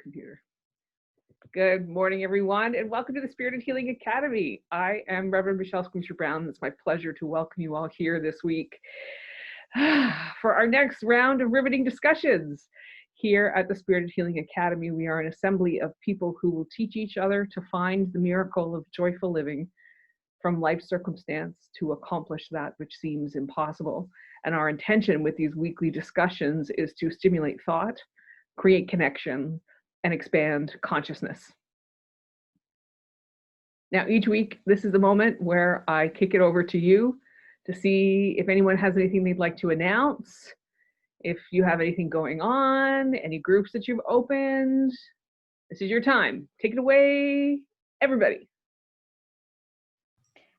computer. Good morning, everyone, and welcome to the Spirit of Healing Academy. I am Reverend Michelle Scrimgeour-Brown. It's my pleasure to welcome you all here this week for our next round of riveting discussions. Here at the Spirit of Healing Academy, we are an assembly of people who will teach each other to find the miracle of joyful living from life circumstance to accomplish that which seems impossible. And our intention with these weekly discussions is to stimulate thought, create connection, and expand consciousness. Now, each week, this is the moment where I kick it over to you to see if anyone has anything they'd like to announce, if you have anything going on, any groups that you've opened. This is your time. Take it away, everybody.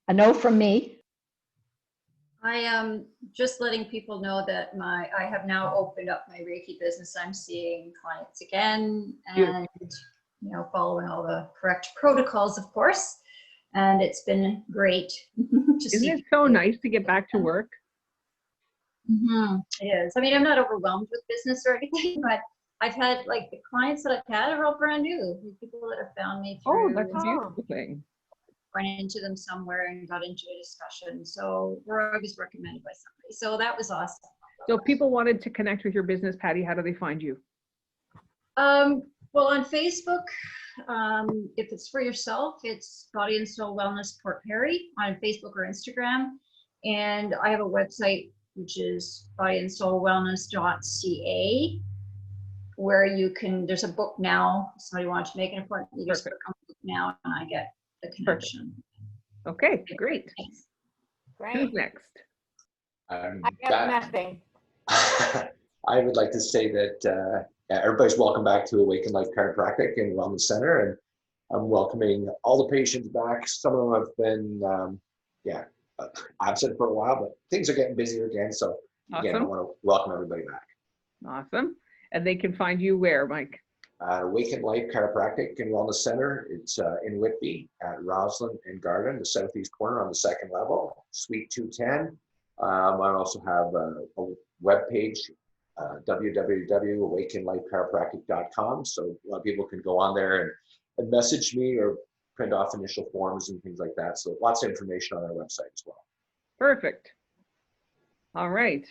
A no from me. I am just letting people know that I have now opened up my Reiki business. I'm seeing clients again and, following all the correct protocols, of course. And it's been great to see. Isn't it so nice to get back to work? It is. I mean, I'm not overwhelmed with business or anything, but I've had, like, the clients that I've had are all brand new. The people that have found me through. Oh, that's a beautiful thing. Run into them somewhere and got into a discussion. So I was recommended by somebody. So that was awesome. So if people wanted to connect with your business, Patty, how do they find you? Well, on Facebook, if it's for yourself, it's Body and Soul Wellness Port Perry on Facebook or Instagram. And I have a website, which is bodyandsoulwellness.ca, where you can, there's a book now. If somebody wants to make an appointment, you just click on the book now and I get the connection. Okay, great. Thanks. Great. Who's next? I got nothing. I would like to say that everybody's welcome back to Awaken Life Chiropractic and Wellness Center, and I'm welcoming all the patients back. Some of them have been, absent for a while, but things are getting busier again. So again, I want to welcome everybody back. Awesome. And they can find you where, Mike? Awaken Life Chiropractic and Wellness Center. It's in Whitby at Roslyn and Garden, the southeast corner on the second level, Suite 210. I also have a web page, www.awakenlifechiropractic.com. So a lot of people can go on there and message me or print off initial forms and things like that. So lots of information on our website as well. Perfect. All right.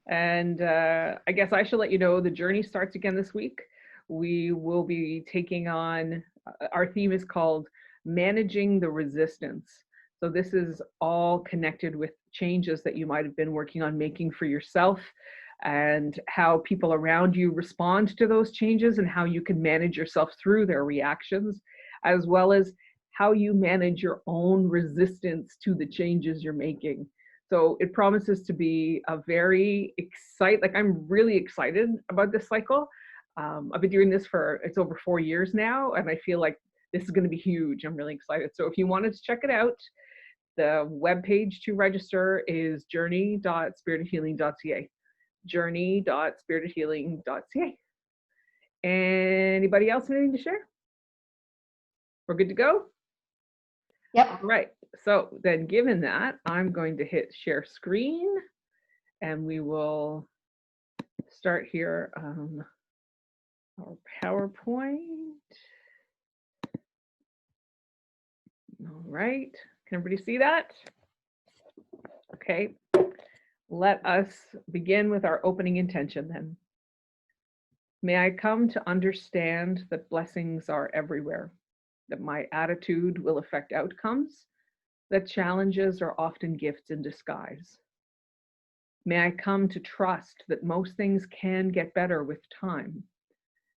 And I guess I should let you know the journey starts again this week. We will be taking on, our theme is called Managing the Resistance. So this is all connected with changes that you might have been working on making for yourself and how people around you respond to those changes and how you can manage yourself through their reactions, as well as how you manage your own resistance to the changes you're making. So it promises to be a very I'm really excited about this cycle. I've been doing this it's over 4 years now, and I feel like this is going to be huge. I'm really excited. So if you wanted to check it out, the webpage to register is journey.spiritofhealing.ca. journey.spiritofhealing.ca. Anybody else have anything to share? We're good to go? Yep. All right. So then given that, I'm going to hit share screen and we will start here. Our PowerPoint. All right, can everybody see that? Okay, let us begin with our opening intention then. May I come to understand that blessings are everywhere, that my attitude will affect outcomes, that challenges are often gifts in disguise. May I come to trust that most things can get better with time,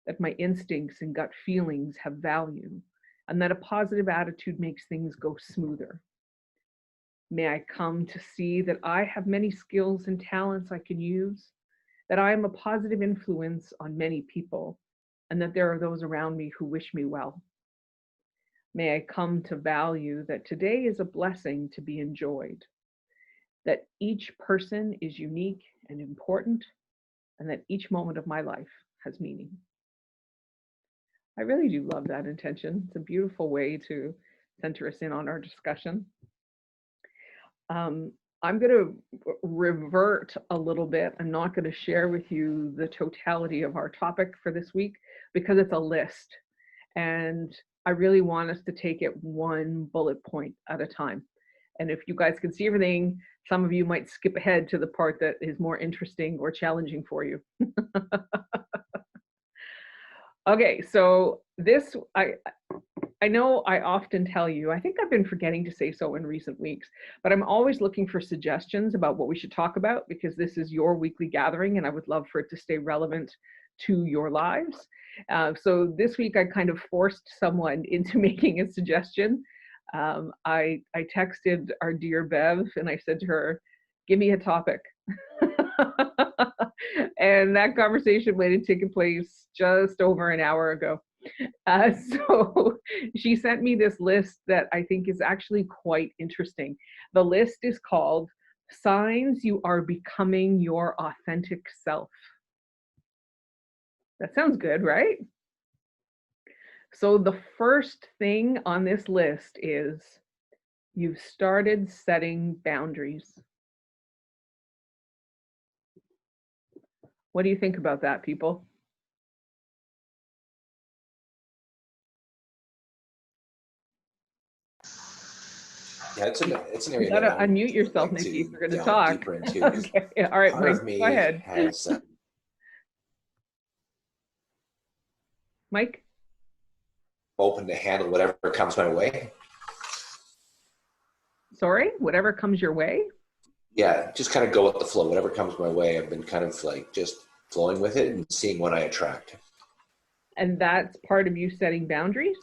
that my instincts and gut feelings have value, and that a positive attitude makes things go smoother. May I come to see that I have many skills and talents I can use, that I am a positive influence on many people, and that there are those around me who wish me well. May I come to value that today is a blessing to be enjoyed, that each person is unique and important, and that each moment of my life has meaning. I really do love that intention. It's a beautiful way to center us in on our discussion. I'm going to revert a little bit. I'm not going to share with you the totality of our topic for this week because it's a list. And I really want us to take it one bullet point at a time. And if you guys can see everything, some of you might skip ahead to the part that is more interesting or challenging for you. Okay, so this, I know I often tell you, I think I've been forgetting to say so in recent weeks, but I'm always looking for suggestions about what we should talk about because this is your weekly gathering and I would love for it to stay relevant to your lives. So this week I kind of forced someone into making a suggestion. I texted our dear Bev and I said to her, give me a topic. And that conversation might have taken place just over an hour ago. So she sent me this list that I think is actually quite interesting. The list is called Signs You Are Becoming Your Authentic Self. That sounds good, right? So the first thing on this list is you've started setting boundaries. What do you think about that, people? Yeah, it's an area You gotta that I would unmute yourself, like Nikki, if you're gonna delve talk. deeper into. Okay, all right, Part Mike, of me go ahead. has Mike? open to handle whatever comes my way. Sorry, whatever comes your way? Yeah, just kind of go with the flow. Whatever comes my way, I've been kind of like just flowing with it and seeing what I attract. And that's part of you setting boundaries?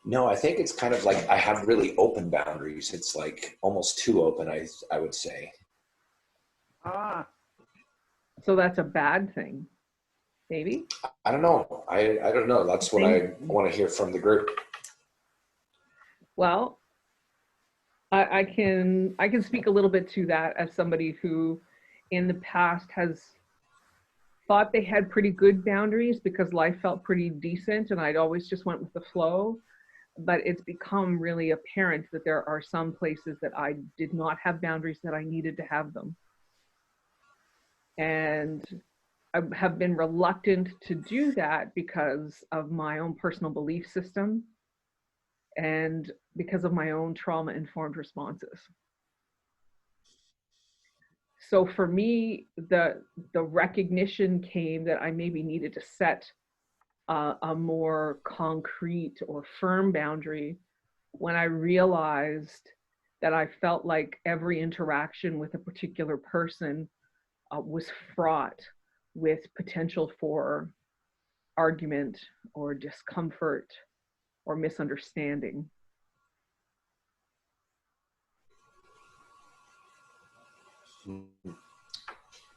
No, I think it's kind of like I have really open boundaries. It's like almost too open, I would say. Ah. So that's a bad thing, maybe? I don't know. I don't know. That's what I want to hear from the group. Well, I can speak a little bit to that as somebody who in the past has thought they had pretty good boundaries because life felt pretty decent and I'd always just went with the flow. But it's become really apparent that there are some places that I did not have boundaries that I needed to have them. And I have been reluctant to do that because of my own personal belief system and because of my own trauma-informed responses. So for me, the recognition came that I maybe needed to set a more concrete or firm boundary when I realized that I felt like every interaction with a particular person was fraught with potential for argument or discomfort or misunderstanding.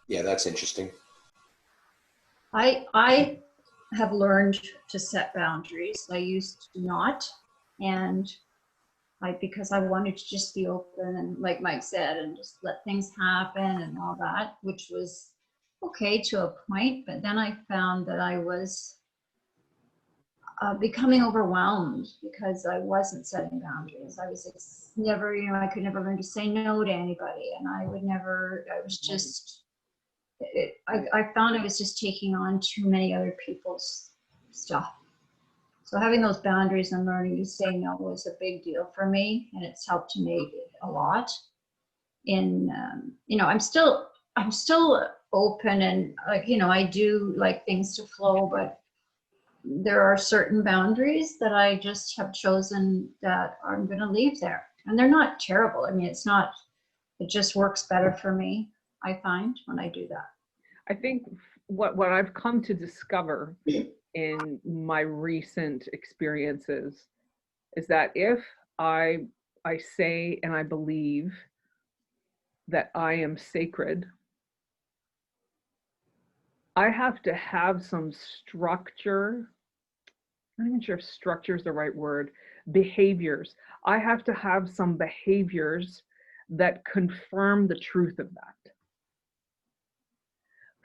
Yeah, that's interesting. I have learned to set boundaries. I used to not, and because I wanted to just be open and, like Mike said, and just let things happen and all that, which was okay to a point. But then I found that I was becoming overwhelmed because I wasn't setting boundaries. I was never, I could never learn to say no to anybody, and I was just. I found I was just taking on too many other people's stuff. So having those boundaries and learning to say no was a big deal for me, and it's helped me a lot. I'm still open and I do like things to flow, but there are certain boundaries that I just have chosen that I'm going to leave there, and they're not terrible. I mean, it just works better for me, I find, when I do that. I think what I've come to discover in my recent experiences is that if I say and I believe that I am sacred, I have to have some structure. I'm not even sure if structure is the right word. Behaviors. I have to have some behaviors that confirm the truth of that.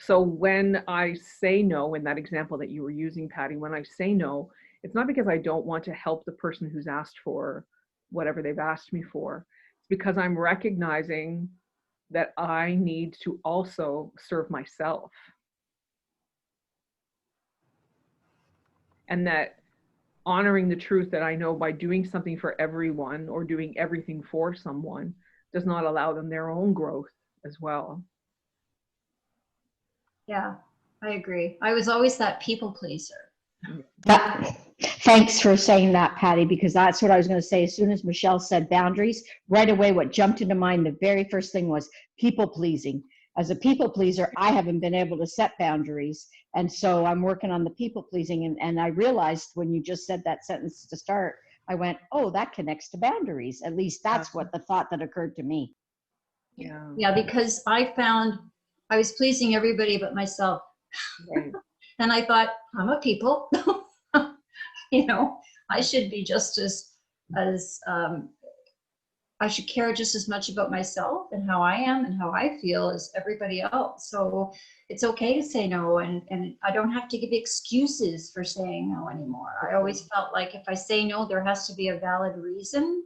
So when I say no, in that example that you were using, Patty, when I say no, it's not because I don't want to help the person who's asked for whatever they've asked me for. It's because I'm recognizing that I need to also serve myself. And that honoring the truth that I know by doing something for everyone or doing everything for someone does not allow them their own growth as well. Yeah, I agree. I was always that people pleaser. Thanks for saying that, Patty, because that's what I was going to say. As soon as Michelle said boundaries, right away what jumped into mind, the very first thing was people pleasing. As a people pleaser, I haven't been able to set boundaries. And so I'm working on the people pleasing. And I realized when you just said that sentence to start, I went, oh, that connects to boundaries. At least that's what the thought that occurred to me. Yeah. Yeah, because I found I was pleasing everybody but myself. Right. And I thought, I'm a people. You know, I should be just as I should care just as much about myself and how I am and how I feel as everybody else. So it's okay to say no, and I don't have to give excuses for saying no anymore. I always felt like if I say no, there has to be a valid reason.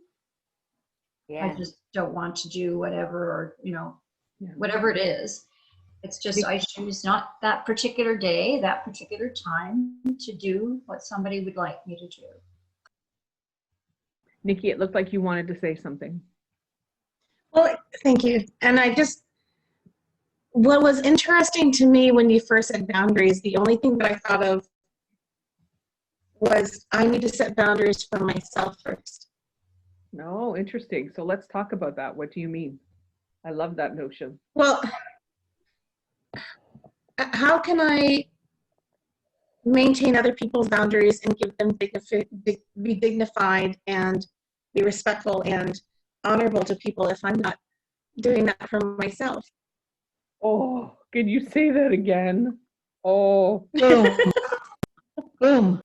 Yeah. I just don't want to do whatever, or, you know, Yeah. whatever it is. It's just I choose not that particular day, that particular time to do what somebody would like me to do. Nikki, it looked like you wanted to say something. Well, thank you. And what was interesting to me when you first said boundaries, the only thing that I thought of was I need to set boundaries for myself first. No, interesting. So let's talk about that. What do you mean? I love that notion. Well, how can I maintain other people's boundaries and give them be dignified and be respectful and honorable to people if I'm not doing that for myself? Oh, can you say that again? Oh, Boom. Boom.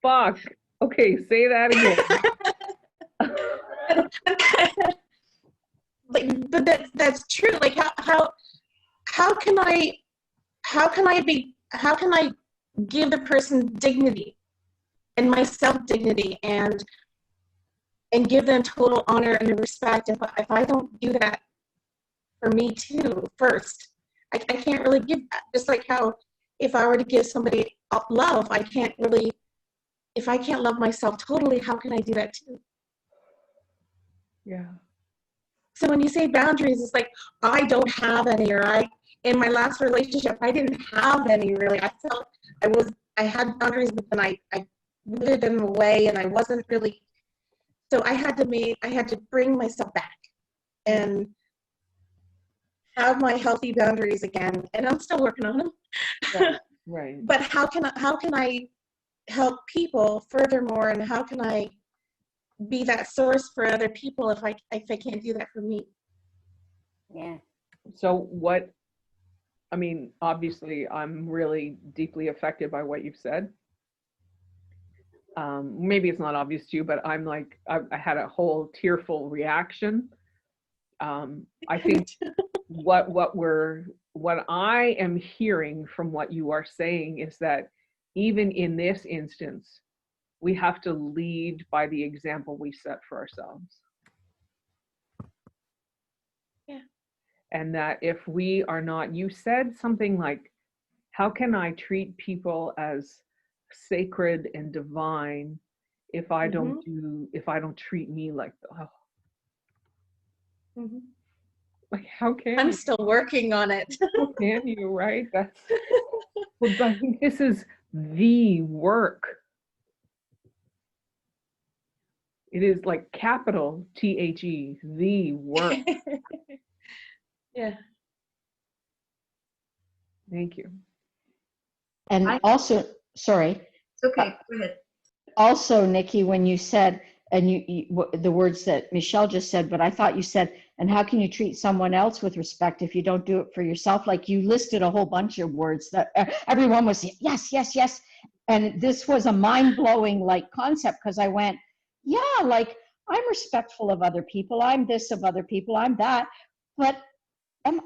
fuck. Okay, say that again. but that's true. Like how can I give the person dignity and myself dignity and give them total honor and respect if I don't do that for me too first? I can't really give that. Just like how if I were to give somebody love, I can't really, if I can't love myself totally, how can I do that too? Yeah. So when you say boundaries, it's like I don't have any, or in my last relationship, I didn't have any really. I felt I had boundaries, but then I rooted them away, and I wasn't really. So I had to bring myself back and have my healthy boundaries again, and I'm still working on them. Right. Right. But how can I help people furthermore, and how can I be that source for other people if I can't do that for me? Yeah. So I mean, obviously, I'm really deeply affected by what you've said. Maybe it's not obvious to you, but I'm like, I had a whole tearful reaction. I think what I am hearing from what you are saying is that even in this instance, we have to lead by the example we set for ourselves. Yeah. And that if we are not, you said something like, how can I treat people as sacred and divine if I don't treat me like that? Oh. Mm-hmm. Like, how can I'm you? still working on it. How can you, right? That's, well, I think this is the work. It is like capital THE, the work. Yeah. Thank you. And also, sorry. It's okay, go ahead. Also, Nikki, when you said, and the words that Michelle just said, but I thought you said, and how can you treat someone else with respect if you don't do it for yourself? Like you listed a whole bunch of words that everyone was yes, yes, yes. And this was a mind-blowing like concept, because I went, yeah, like I'm respectful of other people. I'm this of other people. I'm that. But am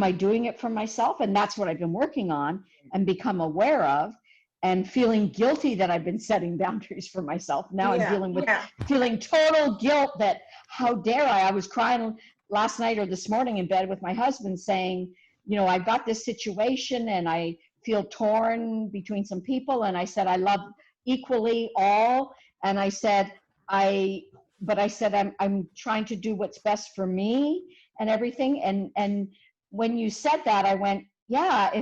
I doing it for myself? And that's what I've been working on and become aware of, and feeling guilty that I've been setting boundaries for myself. Now I'm dealing with feeling total guilt that how dare I was crying last night or this morning in bed with my husband saying, you know, I've got this situation and I feel torn between some people. And I said, I love equally all. And I said, I'm trying to do what's best for me and everything. And when you said that, I went, yeah,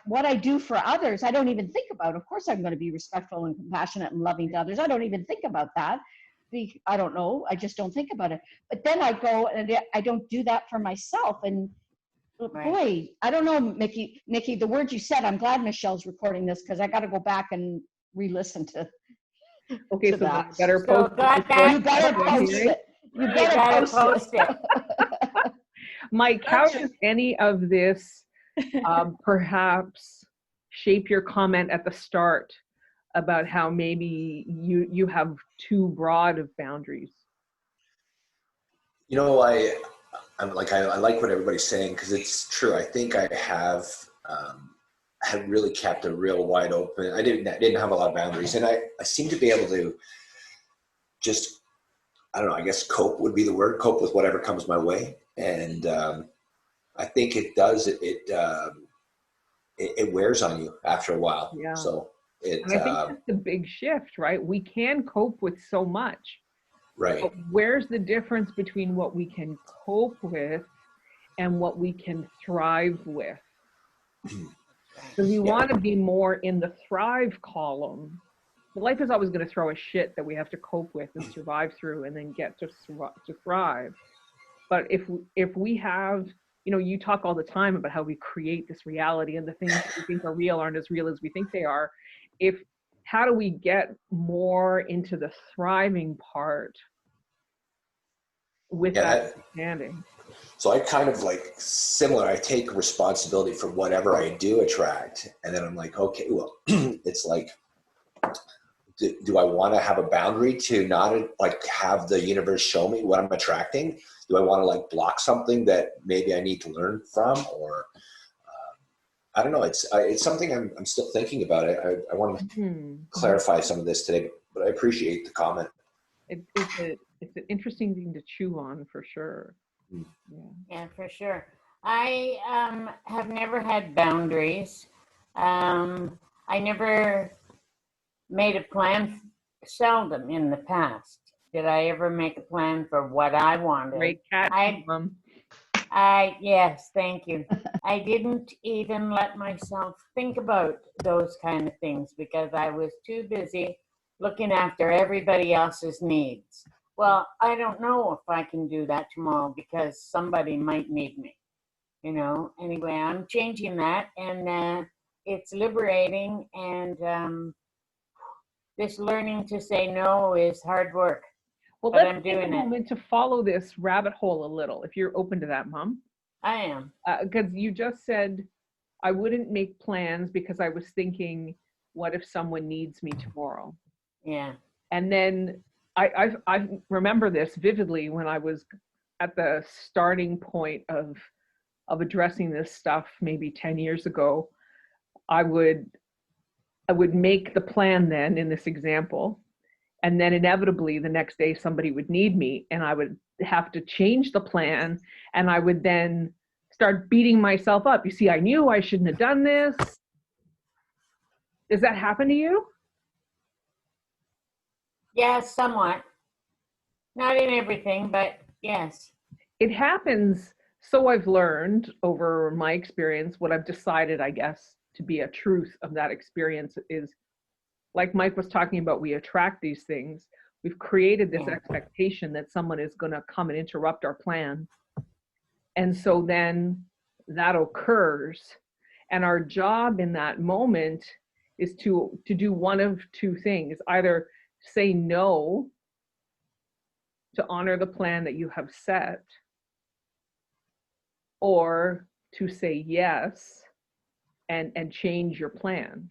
what I do for others, I don't even think about. Of course, I'm going to be respectful and compassionate and loving to others. I don't even think about that. I don't know. I just don't think about it. But then I go and I don't do that for myself. And boy, I don't know, Nikki, the words you said, I'm glad Michelle's recording this because I got to go back and re-listen to Okay, to so that. you better So post got it. that. You better post it. You better post it. Mike, how does any of this perhaps shape your comment at the start about how maybe you have too broad of boundaries? You know, I like what everybody's saying because it's true. I think I have had really kept a real wide open. I didn't have a lot of boundaries, and I seem to be able to just, I don't know, I guess cope would be the word, cope with whatever comes my way. And I think it does, it wears on you after a while. Yeah. So and I think that's the big shift, right? We can cope with so much. Right. But where's the difference between what we can cope with and what we can thrive with? Because we want to be more in the thrive column. But life is always going to throw us shit that we have to cope with and survive through and then get to thrive. But if we have, you know, you talk all the time about how we create this reality and the things that we think are real aren't as real as we think they are. How do we get more into the thriving part with that understanding? So I kind of like similar, I take responsibility for whatever I do attract. And then I'm like, okay, well, it's like, do I want to have a boundary to not like have the universe show me what I'm attracting? Do I want to like block something that maybe I need to learn from? Or I don't know. It's something I'm still thinking about. I want to clarify some of this today, but I appreciate the comment. It's an interesting thing to chew on for sure. Yeah, for sure. I have never had boundaries. I never made a plan, seldom in the past did I ever make a plan for what I wanted. Great cat, Mom. Yes, thank you. I didn't even let myself think about those kind of things because I was too busy looking after everybody else's needs. Well, I don't know if I can do that tomorrow because somebody might need me, you know. Anyway, I'm changing that, and it's liberating, and this learning to say no is hard work. Well, but let's I'm take doing a moment to follow this rabbit hole a little, if you're open to that, Mom. I am. Because you just said, I wouldn't make plans because I was thinking, what if someone needs me tomorrow? Yeah. And then I remember this vividly when I was at the starting point of addressing this stuff maybe 10 years ago. I would make the plan then in this example, and then inevitably the next day somebody would need me and I would have to change the plan, and I would then start beating myself up. You see, I knew I shouldn't have done this. Does that happen to you? Yes, somewhat. Not in everything, but yes. It happens. So I've learned over my experience, what I've decided, I guess, to be a truth of that experience is, like Mike was talking about, we attract these things. We've created this expectation that someone is going to come and interrupt our plan. And so then that occurs. And our job in that moment is to do one of two things: either say no to honor the plan that you have set, or to say yes and change your plan.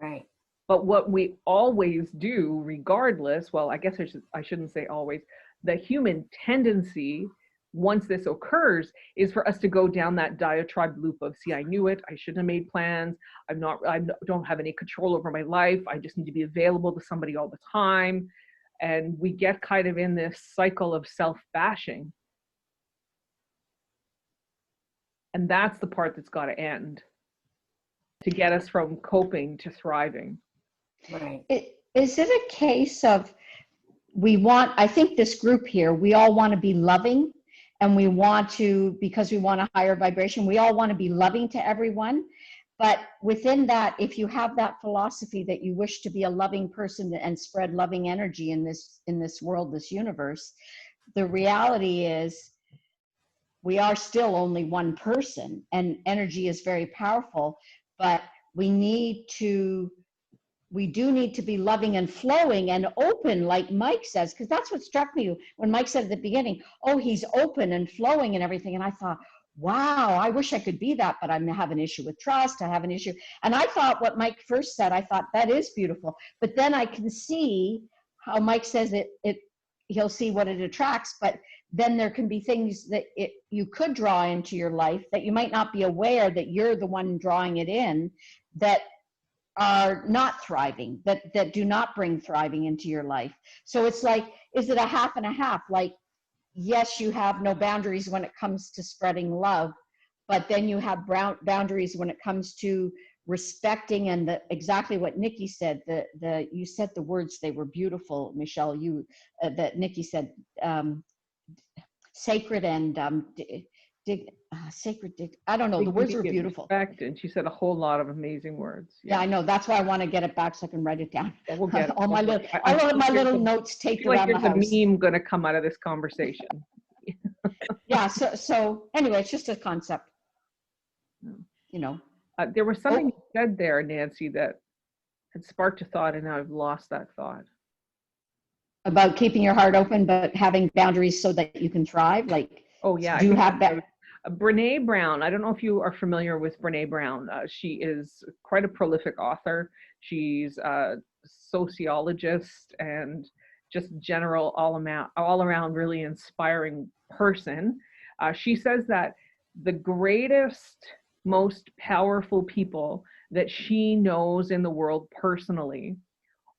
Right. But what we always do, regardless, well, I guess I shouldn't say always, the human tendency, once this occurs, is for us to go down that diatribe loop of, see, I knew it, I shouldn't have made plans, I don't have any control over my life, I just need to be available to somebody all the time. And we get kind of in this cycle of self-bashing. And that's the part that's got to end to get us from coping to thriving. Right. Is it a case of I think this group here, we all want to be loving, and we want to, because we want a higher vibration, we all want to be loving to everyone. But within that, if you have that philosophy that you wish to be a loving person and spread loving energy in this world, this universe, the reality is we are still only one person, and energy is very powerful, but we do need to be loving and flowing and open, like Mike says, because that's what struck me when Mike said at the beginning, oh, he's open and flowing and everything. And I thought, wow, I wish I could be that, but I have an issue with trust. I have an issue. And I thought what Mike first said, I thought that is beautiful. But then I can see how Mike says he'll see what it attracts, but then there can be things that you could draw into your life that you might not be aware that you're the one drawing it in, that are not thriving, that do not bring thriving into your life. So it's like, is it a half and a half? Like, yes, you have no boundaries when it comes to spreading love, but then you have boundaries when it comes to respecting, and exactly what Nikki said, you said the words, they were beautiful, Michelle, that Nikki said, sacred and sacred, I don't know, the words were beautiful. And she said a whole lot of amazing words. Yeah, I know. That's why I want to get it back so I can write it down. Yeah, we'll get it. All my little notes taped around the house. There's a meme going to come out of this conversation. Yeah. So anyway, it's just a concept. You know. There was something you said there, Nancy, that had sparked a thought, and now I've lost that thought. About keeping your heart open, but having boundaries so that you can thrive. Like, oh yeah, do you have that? Brene Brown. I don't know if you are familiar with Brene Brown. She is quite a prolific author. She's a sociologist and just general all around really inspiring person. She says that the greatest, most powerful people that she knows in the world personally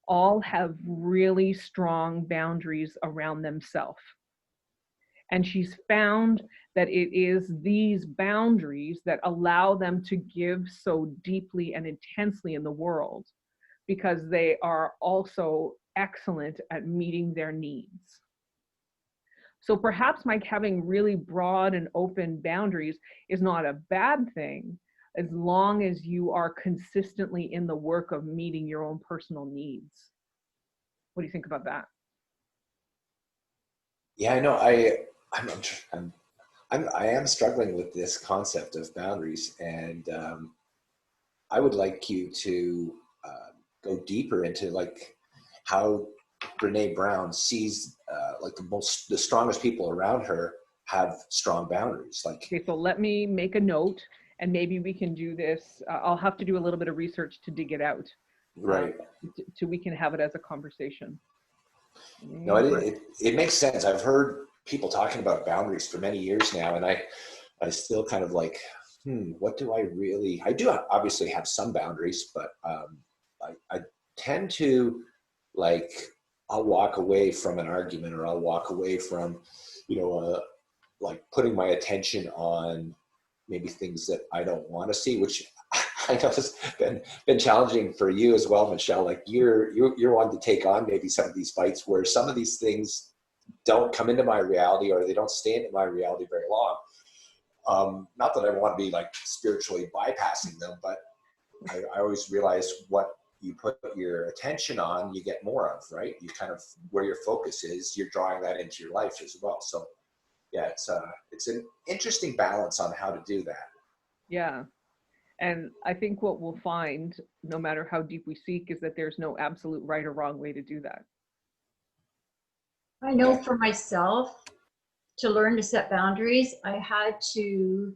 all have really strong boundaries around themselves. And she's found that it is these boundaries that allow them to give so deeply and intensely in the world, because they are also excellent at meeting their needs. So perhaps, Mike, having really broad and open boundaries is not a bad thing, as long as you are consistently in the work of meeting your own personal needs. What do you think about that? Yeah, I know. I am struggling with this concept of boundaries, and I would like you to go deeper into like how Brene Brown sees like the strongest people around her have strong boundaries. Like, okay, so let me make a note, and maybe we can do this. I'll have to do a little bit of research to dig it out. Right. So we can have it as a conversation. No, it makes sense. I've heard people talking about boundaries for many years now, and I still kind of like, what do I do obviously have some boundaries, but I tend to, like, I'll walk away from an argument, or I'll walk away from, like putting my attention on maybe things that I don't want to see, which I know has been challenging for you as well, Michelle. Like you're one to take on maybe some of these fights where some of these things don't come into my reality, or they don't stay into my reality very long. Not that I want to be like spiritually bypassing them, but I always realize what you put your attention on, you get more of, right? You kind of, where your focus is, you're drawing that into your life as well. So yeah, it's an interesting balance on how to do that. Yeah. And I think what we'll find, no matter how deep we seek, is that there's no absolute right or wrong way to do that. I know for myself, to learn to set boundaries, I had to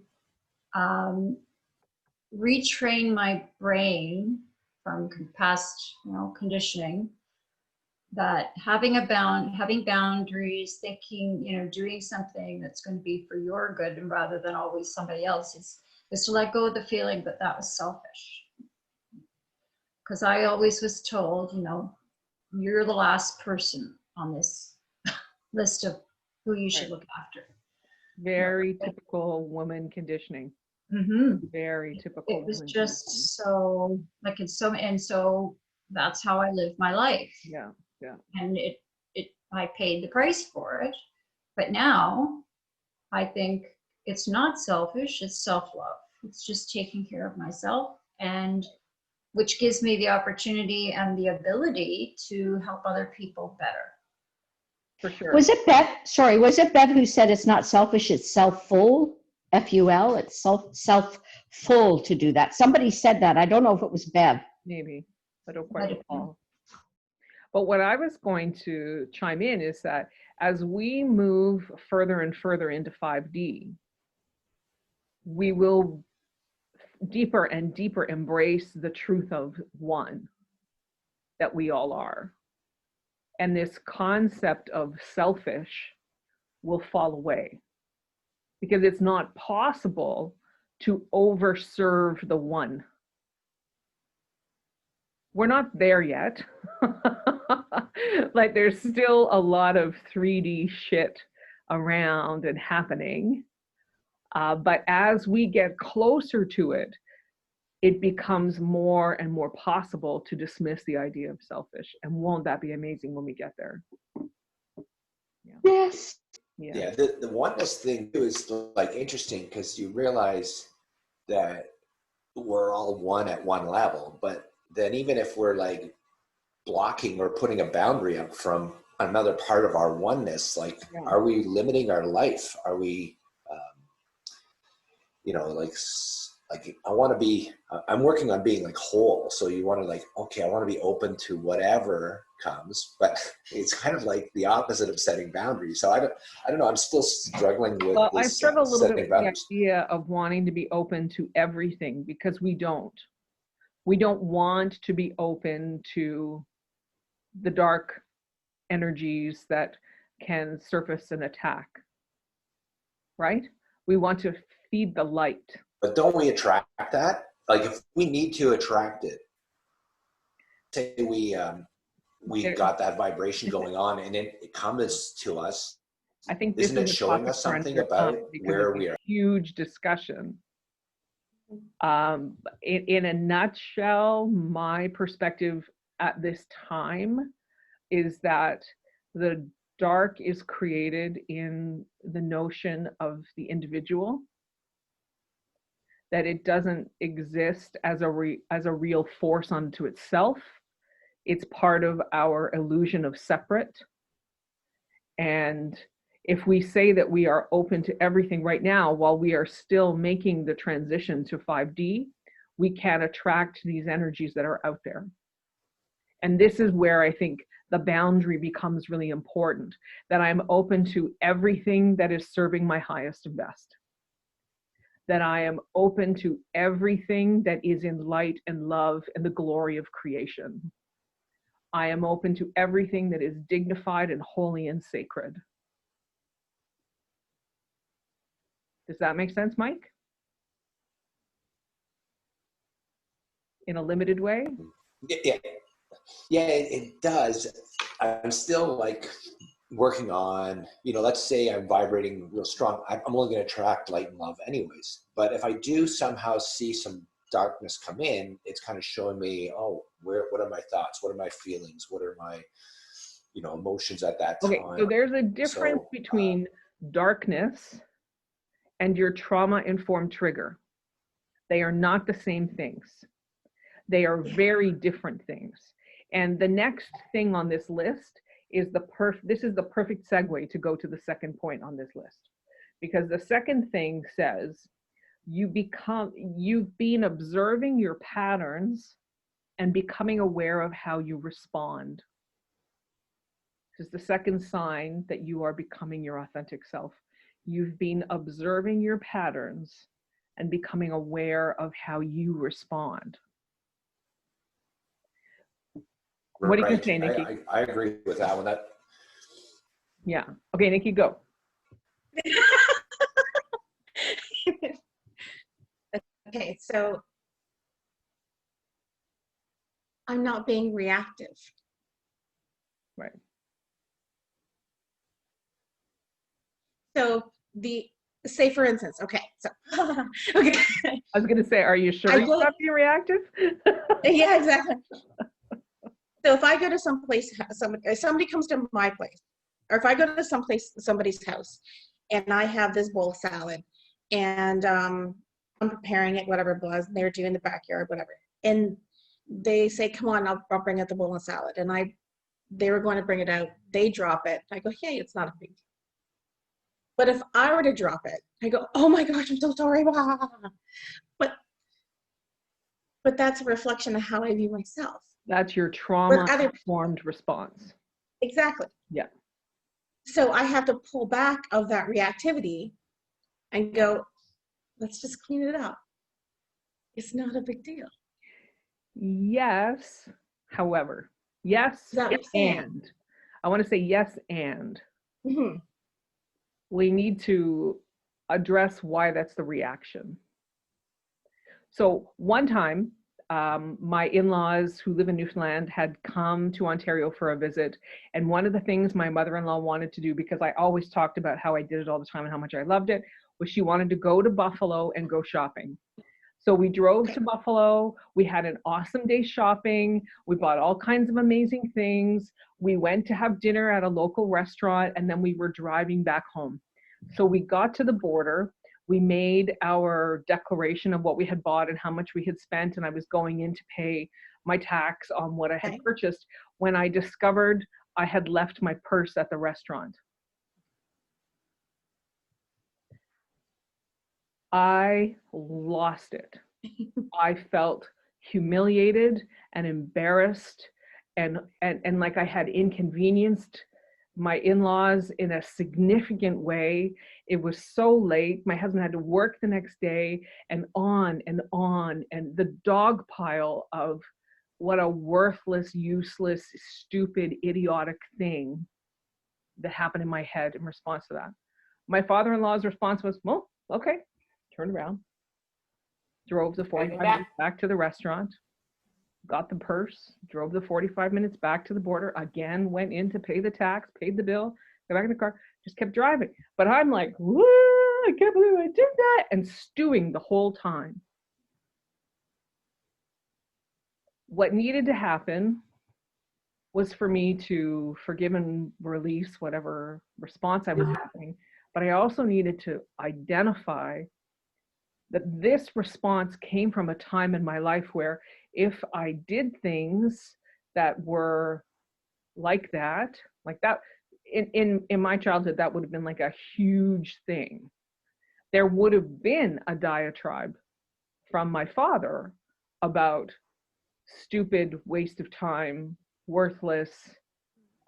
retrain my brain from past, conditioning, that having boundaries, thinking, doing something that's going to be for your good and rather than always somebody else's, is to let go of the feeling that that was selfish. Because I always was told, you're the last person on this list of who you should look after. Very typical woman conditioning. Very typical. It was woman just tendency. so, like, it's so, and so that's how I live my life. Yeah, yeah. And I paid the price for it. But now I think it's not selfish, it's self-love. It's just taking care of myself, and which gives me the opportunity and the ability to help other people better. For sure. Was it Bev? Sorry, was it Bev who said it's not selfish, it's self-full? F-U-L, it's self-full to do that. Somebody said that. I don't know if it was Bev. Maybe, I don't Might quite have been. recall. But what I was going to chime in is that as we move further and further into 5D, we will deeper and deeper embrace the truth of one, that we all are. And this concept of selfish will fall away, because it's not possible to overserve the one. We're not there yet. Like, there's still a lot of 3D shit around and happening. But as we get closer to it, it becomes more and more possible to dismiss the idea of selfish. And won't that be amazing when we get there? Yeah. Yes. Yeah, the oneness thing too is like interesting, because you realize that we're all one at one level, but then even if we're like blocking or putting a boundary up from another part of our oneness, like, Yeah. are we limiting our life? Are we, you know, like I want to be, I'm working on being like whole. So you want to like, okay, I want to be open to whatever comes, but it's kind of like the opposite of setting boundaries. So I don't know. I'm still struggling with Well, I this struggle a little bit setting with the boundaries. idea of wanting to be open to everything, because we don't. We don't want to be open to the dark energies that can surface and attack, right? We want to feed the light. But don't we attract that? Like, if we need to attract it, say we got that vibration going on and it comes to us, I think this isn't it is a showing topic us for something another about time, because where it's we a are? huge discussion. In a nutshell, my perspective at this time is that the dark is created in the notion of the individual, that it doesn't exist as a real force unto itself. It's part of our illusion of separate. And if we say that we are open to everything right now, while we are still making the transition to 5D, we can attract these energies that are out there. And this is where I think the boundary becomes really important, that I'm open to everything that is serving my highest and best, that I am open to everything that is in light and love and the glory of creation. I am open to everything that is dignified and holy and sacred. Does that make sense, Mike? In a limited way? Yeah, it does. I'm still like working on, you know, let's say I'm vibrating real strong. I'm only going to attract light and love anyways. But if I do somehow see some darkness come in, it's kind of showing me, oh, what are my thoughts? What are my feelings? What are my, you know, emotions at that time? Okay, so there's a difference between darkness and your trauma-informed trigger. They are not the same things. They are very different things. And the next thing on this list is this is the perfect segue to go to the second point on this list. Because the second thing says, you've been observing your patterns and becoming aware of how you respond. This is the second sign that you are becoming your authentic self. You've been observing your patterns and becoming aware of how you respond. What do you say, Nikki? I agree with that one. Yeah. Okay, Nikki, go. Okay, so I'm not being reactive. Right. So the say for instance, okay, so, okay. I was going to say, are you sure I you're go- not being reactive? Yeah, exactly. So if I go to some place, somebody comes to my place, or if I go to somebody's house, and I have this bowl of salad, and I'm preparing it, whatever it was, and they're doing the backyard, whatever, and they say, "Come on, I'll bring out the bowl of salad," and they were going to bring it out, they drop it. I go, "Hey, it's not a big deal." But if I were to drop it, I go, "Oh my gosh, I'm so sorry." But that's a reflection of how I view myself. That's your With other trauma-informed response. Exactly. Yeah. So I have to pull back of that reactivity and go, let's just clean it up. It's not a big deal. Yes, however, yes, Is that what I'm saying? and. I want to say yes, and. Mm-hmm. We need to address why that's the reaction. So one time, my in-laws who live in Newfoundland had come to Ontario for a visit. And one of the things my mother-in-law wanted to do, because I always talked about how I did it all the time and how much I loved it, was she wanted to go to Buffalo and go shopping. So we drove to Buffalo. We had an awesome day shopping. We bought all kinds of amazing things. We went to have dinner at a local restaurant, and then we were driving back home. So we got to the border. We made our declaration of what we had bought and how much we had spent, and I was going in to pay my tax on what I had purchased when I discovered I had left my purse at the restaurant. I lost it. I felt humiliated and embarrassed and like I had inconvenienced my in-laws in a significant way. It was so late. My husband had to work the next day, and on and on. And the dog pile of what a worthless, useless, stupid, idiotic thing that happened in my head in response to that. My father-in-law's response was, well, okay, turned around, drove the 45 minutes back to the restaurant, got the purse, drove the 45 minutes back to the border, again, went in to pay the tax, paid the bill, got back in the car, just kept driving. But I'm like, whoa, I can't believe I did that, and stewing the whole time. What needed to happen was for me to forgive and release whatever response I was having, but I also needed to identify that this response came from a time in my life where if I did things that were like that, in my childhood, that would have been like a huge thing. There would have been a diatribe from my father about stupid, waste of time, worthless,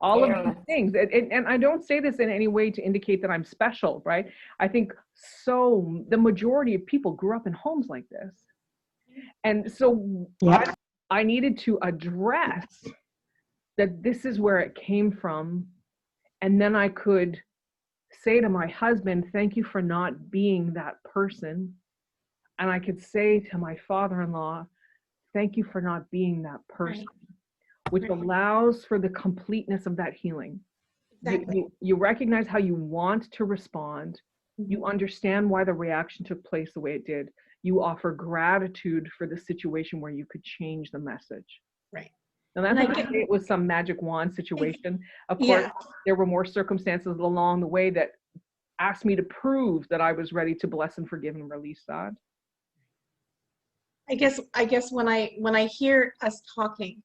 all of these things. And I don't say this in any way to indicate that I'm special, right? I think the majority of people grew up in homes like this. And so I needed to address that this is where it came from. And then I could say to my husband, thank you for not being that person. And I could say to my father-in-law, thank you for not being that person. Which allows for the completeness of that healing. Exactly. You recognize how you want to respond. You understand why the reaction took place the way it did. You offer gratitude for the situation where you could change the message. Right. And that's not to say it was some magic wand situation. Of course, there were more circumstances along the way that asked me to prove that I was ready to bless and forgive and release that. I guess when I hear us talking,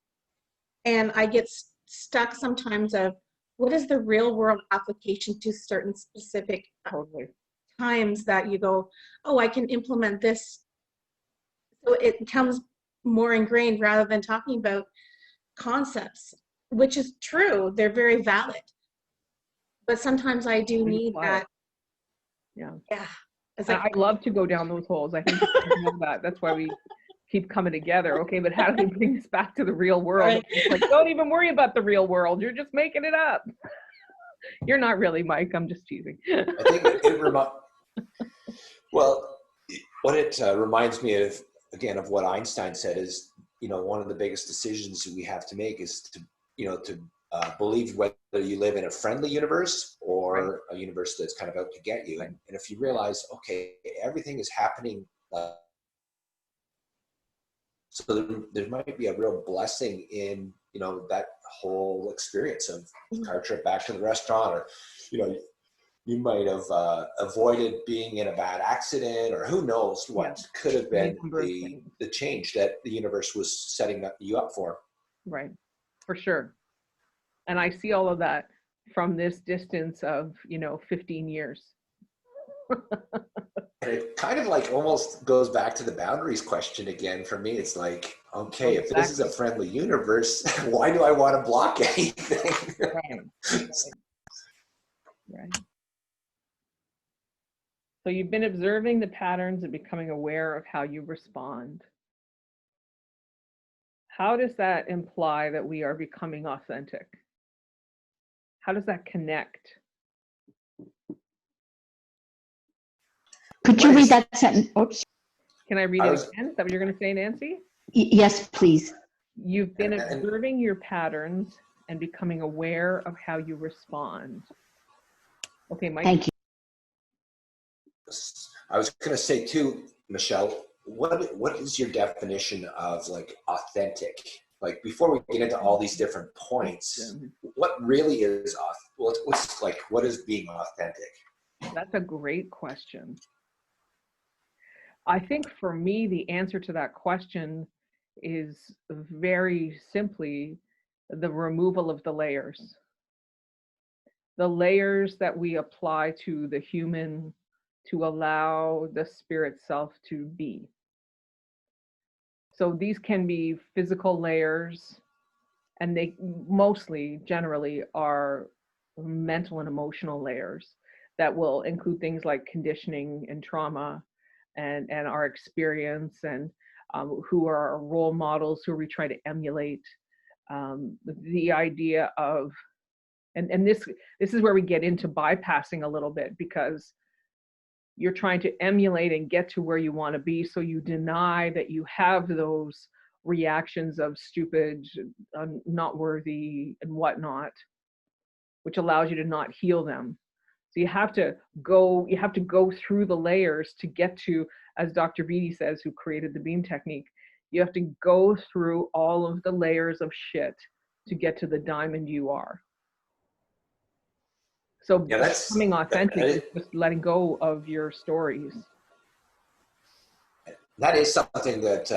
and I get stuck sometimes of what is the real world application to certain specific times that you go, oh, I can implement this. So it becomes more ingrained rather than talking about concepts, which is true. They're very valid. But sometimes I do need that. Yeah. It's like, I love to go down those holes. I think you know that. That's why we keep coming together. Okay, but how do we bring this back to the real world? Right. It's like, don't even worry about the real world. You're just making it up. You're not really, Mike. I'm just teasing. I think well, what it reminds me of, again, of what Einstein said is, one of the biggest decisions we have to make is to believe whether you live in a friendly universe or or a universe that's kind of out to get you. And if you realize, okay, everything is happening, so there might be a real blessing in, you know, that whole experience of car trip back to the restaurant, or, you know, you might have avoided being in a bad accident, or who knows what could have been the change that the universe was setting you up for. Right, for sure. And I see all of that from this distance of, you know, 15 years. And it kind of like almost goes back to the boundaries question again for me. It's like, okay, if this is a friendly universe, why do I want to block anything? Right. So you've been observing the patterns and becoming aware of how you respond. How does that imply that we are becoming authentic? How does that connect? Could you read that sentence? Oops. Can I read it again? Is that what you're going to say, Nancy? Yes, please. You've been observing your patterns and becoming aware of how you respond. Okay, Mike. Thank you. I was going to say too, Michelle, what is your definition of like authentic? Like before we get into all these different points, what really is what is being authentic? That's a great question. I think for me, the answer to that question is very simply the removal of the layers. The layers that we apply to the human to allow the spirit self to be. So these can be physical layers, and they mostly, generally, are mental and emotional layers that will include things like conditioning and trauma and our experience, and who are our role models, who we try to emulate. The idea of, and this is where we get into bypassing a little bit, because you're trying to emulate and get to where you want to be, so you deny that you have those reactions of stupid, not worthy, and whatnot, which allows you to not heal them. So you have to go through the layers to get to, as Dr. Beatty says, who created the beam technique, you have to go through all of the layers of shit to get to the diamond you are. So becoming authentic is just letting go of your stories. That is something that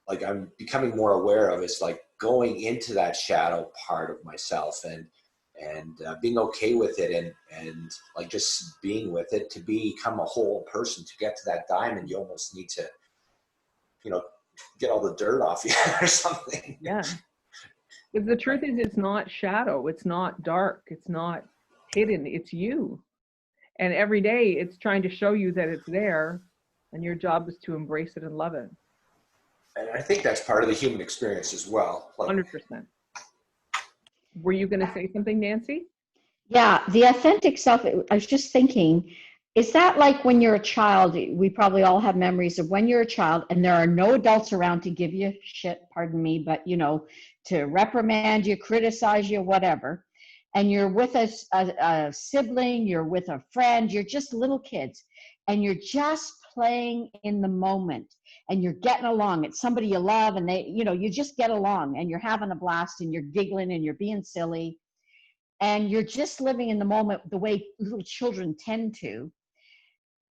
like I'm becoming more aware of. It's like going into that shadow part of myself and being okay with it, and like just being with it to become a whole person. To get to that diamond, you almost need to, you know, get all the dirt off you or something. Yeah. Because the truth is, it's not shadow, it's not dark, it's not hidden, it's you. And every day it's trying to show you that it's there, and your job is to embrace it and love it. And I think that's part of the human experience as well. 100%. Were you going to say something, Nancy? Yeah, the authentic self, I was just thinking, is that like when you're a child? We probably all have memories of when you're a child and there are no adults around to give you shit, pardon me, but you know, to reprimand you, criticize you, whatever. And you're with a sibling, you're with a friend, you're just little kids, and you're just playing in the moment, and you're getting along. It's somebody you love, and they, you know, you just get along, and you're having a blast, and you're giggling, and you're being silly, and you're just living in the moment the way little children tend to.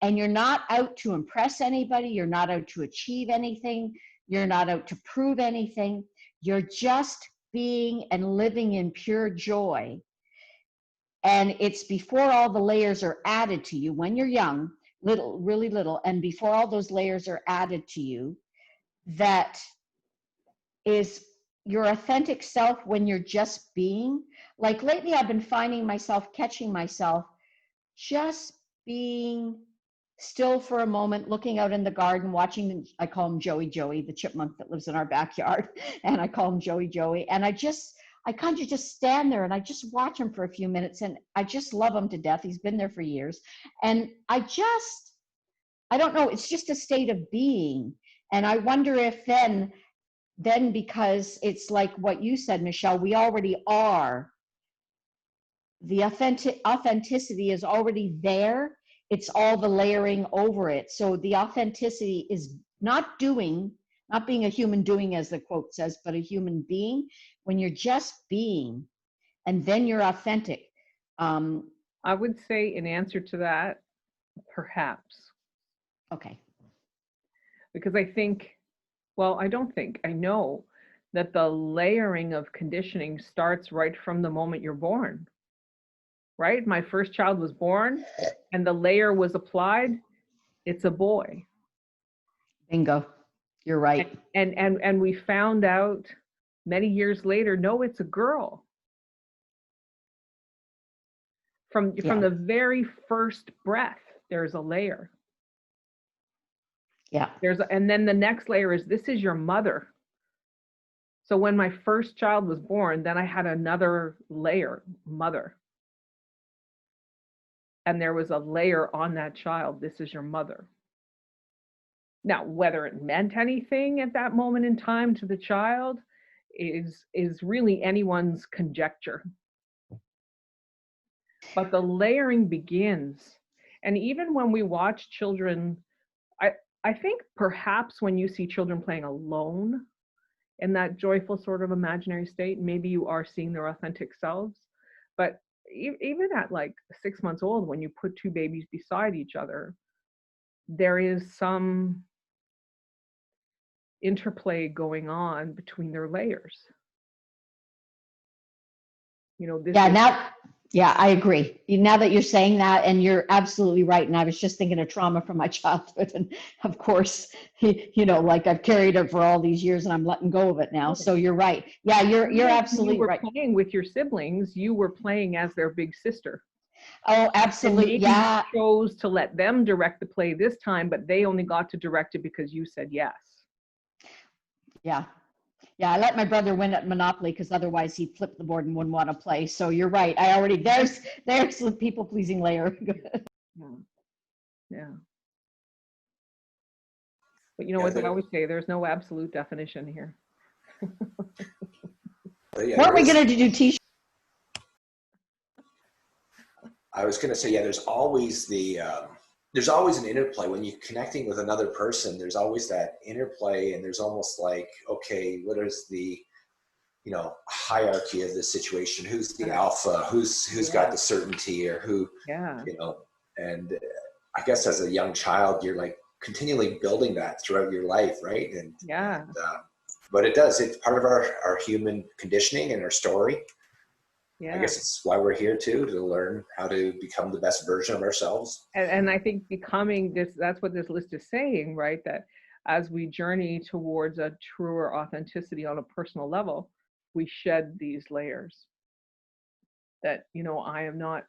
And you're not out to impress anybody, you're not out to achieve anything, you're not out to prove anything. You're just being and living in pure joy. And it's before all the layers are added to you when you're young, little, really little, and before all those layers are added to you, that is your authentic self when you're just being. Like lately, I've been finding myself, catching myself, just being still for a moment, looking out in the garden, watching, I call him Joey, the chipmunk that lives in our backyard, and I call him Joey. And I kind of just stand there and I just watch him for a few minutes, and I just love him to death. He's been there for years. And I don't know, it's just a state of being. And I wonder if then because it's like what you said, Michelle, we already are the authenticity is already there. It's all the layering over it. So the authenticity is not being a human doing, as the quote says, but a human being. When you're just being, and then you're authentic. I would say in answer to that, perhaps. Okay. Because I think, well, I don't think, I know that the layering of conditioning starts right from the moment you're born. Right? My first child was born and the layer was applied. It's a boy. Bingo. You're right. And we found out many years later, no, it's a girl. From the very first breath, there's a layer. Yeah. And then the next layer is, this is your mother. So when my first child was born, then I had another layer, mother. And there was a layer on that child, this is your mother. Now, whether it meant anything at that moment in time to the child is really anyone's conjecture. But the layering begins. And even when we watch children, I think perhaps when you see children playing alone in that joyful sort of imaginary state, maybe you are seeing their authentic selves. But even at like 6 months old, when you put two babies beside each other, there is some interplay going on between their layers. You know, this I agree. Now that you're saying that, and you're absolutely right. And I was just thinking of trauma from my childhood. And of course, like I've carried it for all these years and I'm letting go of it now. So you're right. Yeah, you're absolutely right. You were playing with your siblings, you were playing as their big sister. Oh, absolutely. Yeah. You chose to let them direct the play this time, but they only got to direct it because you said yes. Yeah. Yeah, I let my brother win at Monopoly because otherwise he'd flip the board and wouldn't want to play. So you're right. There's the people-pleasing layer. Yeah. But you know what I always say, there's no absolute definition here. Weren't we going to do t-shirts? I was going to say, yeah, there's always an interplay when you're connecting with another person. There's always that interplay, and there's almost like, okay, what is the, hierarchy of the situation? Who's the alpha? Who's got the certainty, or who? Yeah. And I guess as a young child, you're like continually building that throughout your life, right? And yeah. But it's part of our human conditioning and our story. Yeah. I guess it's why we're here too, to learn how to become the best version of ourselves. And I think becoming this, that's what this list is saying, right? That as we journey towards a truer authenticity on a personal level, we shed these layers. That, I am not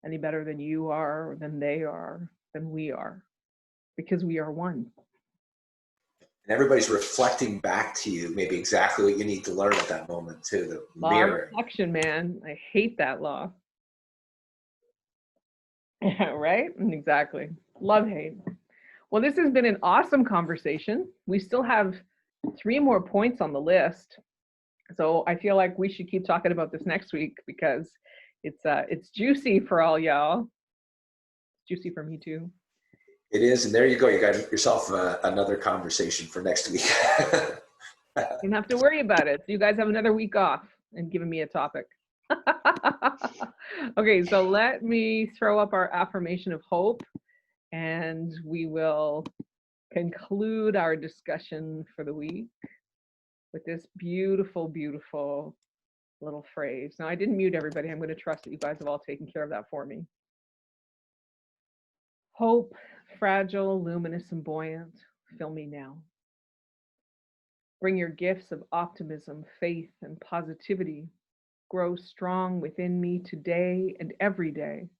any better than you are, than they are, than we are, because we are one. And everybody's reflecting back to you maybe exactly what you need to learn at that moment too. The law mirror. Of reflection, man. I hate that law. Yeah, right? Exactly. Love hate. Well, this has been an awesome conversation. We still have 3 more points on the list. So I feel like we should keep talking about this next week because it's juicy for all y'all. It's juicy for me too. It is, and there you go. You got yourself another conversation for next week. You don't have to worry about it. You guys have another week off and giving me a topic. Okay, so let me throw up our affirmation of hope, and we will conclude our discussion for the week with this beautiful, beautiful little phrase. Now, I didn't mute everybody. I'm going to trust that you guys have all taken care of that for me. Hope, fragile, luminous, and buoyant, fill me now. Bring your gifts of optimism, faith, and positivity. Grow strong within me today and every day.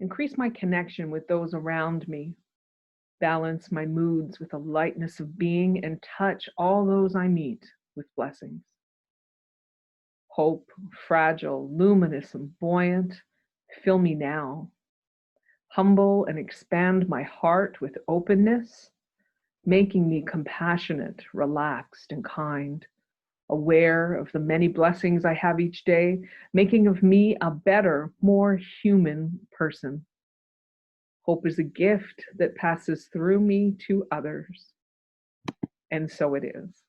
Increase my connection with those around me. Balance my moods with a lightness of being and touch all those I meet with blessings. Hope, fragile, luminous, and buoyant, fill me now. Humble and expand my heart with openness, making me compassionate, relaxed, and kind. aware of the many blessings I have each day, making of me a better, more human person. Hope is a gift that passes through me to others. And so it is.